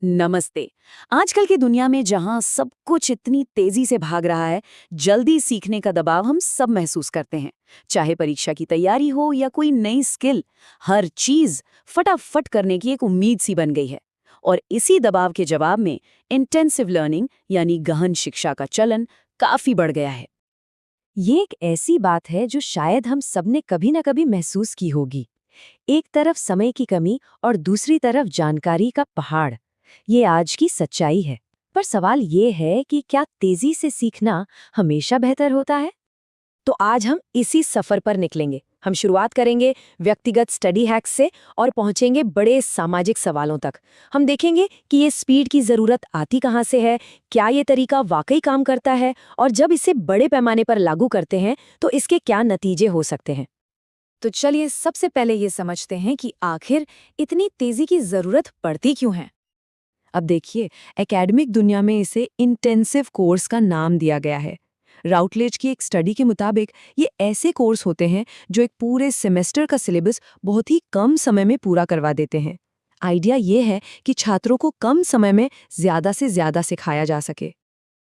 नमस्ते। आजकल की दुनिया में जहां सब कुछ इतनी तेजी से भाग रहा है, जल्दी सीखने का दबाव हम सब महसूस करते हैं। चाहे परीक्षा की तैयारी हो या कोई नई स्किल, हर चीज फटाफट करने की एक उम्मीद सी बन गई है। और इसी दबाव के जवाब में इंटेंसिव लर्निंग यानी गहन शिक्षा का चलन काफी बढ़ गया है। ये एक ऐसी बात है जो शायद हम सबने कभी न कभी महसूस की होगी। एक तरफ समय की कमी और दूसरी तरफ जानकारी का पहाड़। ये आज की सच्चाई है। पर सवाल ये है कि क्या तेजी से सीखना हमेशा बेहतर होता है? तो आज हम इसी सफर पर निकलेंगे। हम शुरुआत करेंगे व्यक्तिगत स्टडी हैक्स से और पहुंचेंगे बड़े सामाजिक सवालों तक। हम देखेंगे कि ये स्पीड की जरूरत आती कहां से है, क्या ये तरीका वाकई काम करता है, और जब इसे बड़े पैमाने पर लागू करते हैं तो इसके क्या नतीजे हो सकते हैं। तो चलिए सबसे पहले ये समझते हैं कि आखिर इतनी तेजी की जरूरत पड़ती क्यों है। अब देखिए, एकेडमिक दुनिया में इसे इंटेंसिव कोर्स का नाम दिया गया है। राउटलेज की एक स्टडी के मुताबिक ये ऐसे कोर्स होते हैं जो एक पूरे सेमेस्टर का सिलेबस बहुत ही कम समय में पूरा करवा देते हैं। आइडिया ये है कि छात्रों को कम समय में ज्यादा से ज्यादा सिखाया जा सके।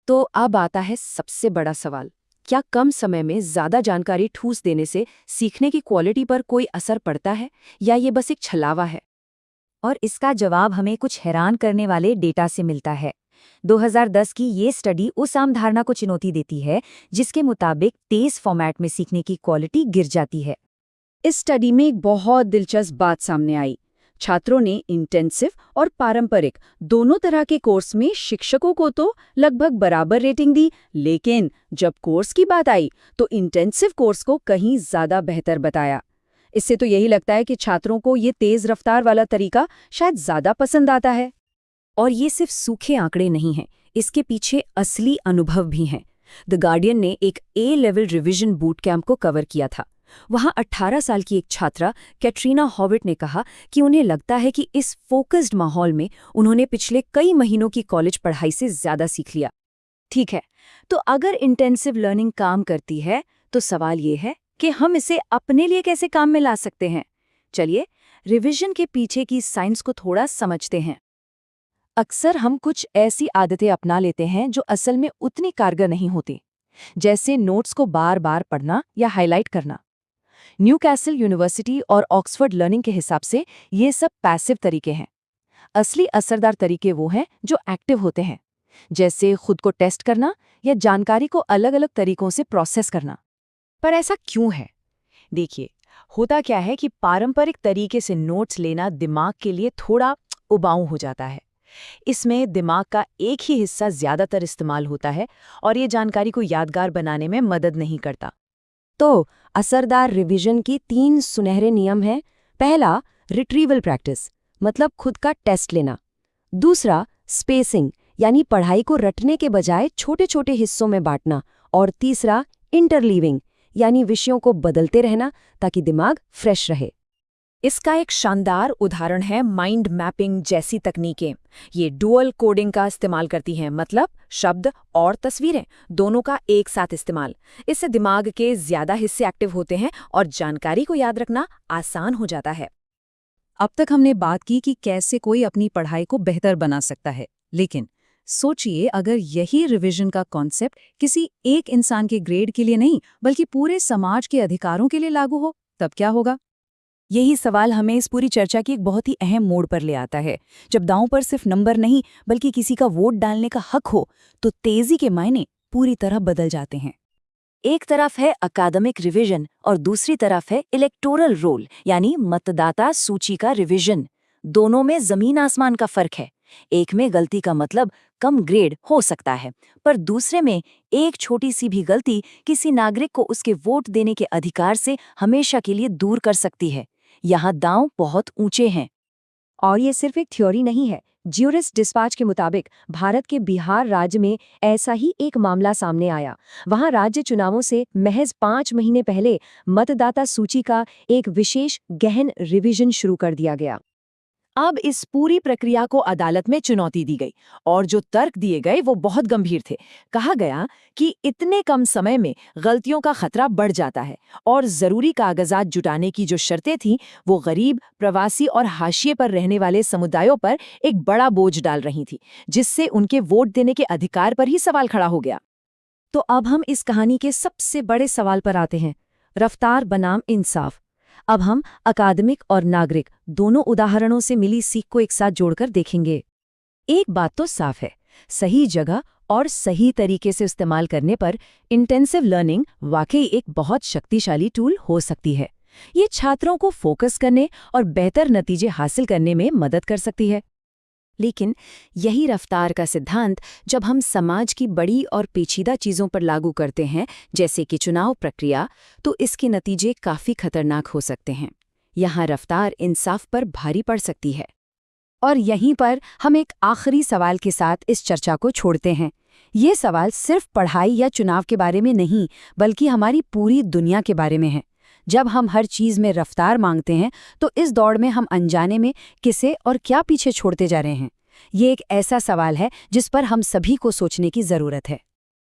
तो अब आता है सबसे बड़ा सवाल, क्या कम समय में ज्यादा जानकारी ठूस देने से सीखने की क्वालिटी पर कोई असर पड़ता है, या ये बस एक छलावा है? और इसका जवाब हमें कुछ हैरान करने वाले डेटा से मिलता है। 2010 की ये स्टडी उस आम धारणा को चुनौती देती है जिसके मुताबिक तेज फॉर्मेट में सीखने की क्वालिटी गिर जाती है। इस स्टडी में एक बहुत दिलचस्प बात सामने आई। छात्रों ने इंटेंसिव और पारंपरिक दोनों तरह के कोर्स में शिक्षकों को तो लगभग बराबर रेटिंग दी, लेकिन जब कोर्स की बात आई तो इंटेंसिव कोर्स को कहीं ज्यादा बेहतर बताया। इससे तो यही लगता है कि छात्रों को ये तेज रफ्तार वाला तरीका शायद ज्यादा पसंद आता है। और ये सिर्फ सूखे आंकड़े नहीं हैं, इसके पीछे असली अनुभव भी हैं। द गार्डियन ने एक ए लेवल रिवीजन बूट कैंप को कवर किया था। वहां 18 साल की एक छात्रा कैटरीना हॉविट ने कहा कि उन्हें लगता है कि इस फोकस्ड माहौल में उन्होंने पिछले कई महीनों की कॉलेज पढ़ाई से ज्यादा सीख लिया। ठीक है, तो अगर इंटेंसिव लर्निंग काम करती है तो सवाल ये है कि हम इसे अपने लिए कैसे काम में ला सकते हैं। चलिए रिवीजन के पीछे की साइंस को थोड़ा समझते हैं। अक्सर हम कुछ ऐसी आदतें अपना लेते हैं जो असल में उतनी कारगर नहीं होती, जैसे नोट्स को बार बार पढ़ना या हाईलाइट करना। न्यूकैसल यूनिवर्सिटी और ऑक्सफोर्ड लर्निंग के हिसाब से ये सब पैसिव तरीके हैं। असली असरदार तरीके वो हैं जो एक्टिव होते हैं, जैसे खुद को टेस्ट करना या जानकारी को अलग अलग तरीकों से प्रोसेस करना। पर ऐसा क्यों है? देखिए, होता क्या है कि पारंपरिक तरीके से नोट्स लेना दिमाग के लिए थोड़ा उबाऊ हो जाता है। इसमें दिमाग का एक ही हिस्सा ज्यादातर इस्तेमाल होता है और ये जानकारी को यादगार बनाने में मदद नहीं करता। तो असरदार रिवीजन की 3 सुनहरे नियम हैं। पहला, रिट्रीवल प्रैक्टिस, मतलब खुद का टेस्ट लेना। दूसरा, स्पेसिंग, यानी पढ़ाई को रटने के बजाय छोटे छोटे हिस्सों में बांटना। और तीसरा, इंटरलीविंग, यानी विषयों को बदलते रहना ताकि दिमाग फ्रेश रहे। इसका एक शानदार उदाहरण है माइंड मैपिंग जैसी तकनीकें। ये डुअल कोडिंग का इस्तेमाल करती हैं, मतलब शब्द और तस्वीरें दोनों का एक साथ इस्तेमाल। इससे दिमाग के ज्यादा हिस्से एक्टिव होते हैं और जानकारी को याद रखना आसान हो जाता है। अब तक हमने बात की कि कैसे कोई अपनी पढ़ाई को बेहतर बना सकता है, लेकिन सोचिए अगर यही रिवीजन का कॉन्सेप्ट किसी एक इंसान के ग्रेड के लिए नहीं बल्कि पूरे समाज के अधिकारों के लिए लागू हो, तब क्या होगा? यही सवाल हमें इस पूरी चर्चा की एक बहुत ही अहम मोड़ पर ले आता है। जब दांव पर सिर्फ नंबर नहीं बल्कि किसी का वोट डालने का हक हो, तो तेजी के मायने पूरी तरह बदल जाते हैं। एक तरफ है अकादमिक रिवीजन और दूसरी तरफ है इलेक्टोरल रोल, यानी मतदाता सूची का रिवीजन। दोनों में जमीन आसमान का फर्क है। एक में गलती का मतलब कम ग्रेड हो सकता है, पर दूसरे में एक छोटी सी भी गलती किसी नागरिक को उसके वोट देने के अधिकार से हमेशा के लिए दूर कर सकती है। यहाँ दांव बहुत ऊंचे हैं। और ये सिर्फ एक थ्योरी नहीं है। ज्यूरिस डिस्पैच के मुताबिक भारत के बिहार राज्य में ऐसा ही एक मामला सामने आया। वहां राज्य चुनावों से महज 5 महीने पहले मतदाता सूची का एक विशेष गहन रिवीजन शुरू कर दिया गया। अब इस पूरी प्रक्रिया को अदालत में चुनौती दी गई और जो तर्क दिए गए वो बहुत गंभीर थे। कहा गया कि इतने कम समय में गलतियों का खतरा बढ़ जाता है और जरूरी कागजात जुटाने की जो शर्तें थीं वो गरीब, प्रवासी और हाशिए पर रहने वाले समुदायों पर एक बड़ा बोझ डाल रही थी, जिससे उनके वोट देने के अधिकार पर ही सवाल खड़ा हो गया। तो अब हम इस कहानी के सबसे बड़े सवाल पर आते हैं, रफ्तार बनाम इंसाफ। अब हम अकादमिक और नागरिक दोनों उदाहरणों से मिली सीख को एक साथ जोड़कर देखेंगे। एक बात तो साफ है, सही जगह और सही तरीके से इस्तेमाल करने पर इंटेंसिव लर्निंग वाकई एक बहुत शक्तिशाली टूल हो सकती है। ये छात्रों को फोकस करने और बेहतर नतीजे हासिल करने में मदद कर सकती है। लेकिन यही रफ्तार का सिद्धांत जब हम समाज की बड़ी और पेचीदा चीज़ों पर लागू करते हैं, जैसे कि चुनाव प्रक्रिया, तो इसके नतीजे काफ़ी खतरनाक हो सकते हैं। यहाँ रफ्तार इंसाफ पर भारी पड़ सकती है। और यहीं पर हम एक आखिरी सवाल के साथ इस चर्चा को छोड़ते हैं। ये सवाल सिर्फ पढ़ाई या चुनाव के बारे में नहीं, बल्कि हमारी पूरी दुनिया के बारे में है। जब हम हर चीज़ में रफ्तार मांगते हैं तो इस दौड़ में हम अनजाने में किसे और क्या पीछे छोड़ते जा रहे हैं। ये एक ऐसा सवाल है जिस पर हम सभी को सोचने की ज़रूरत है।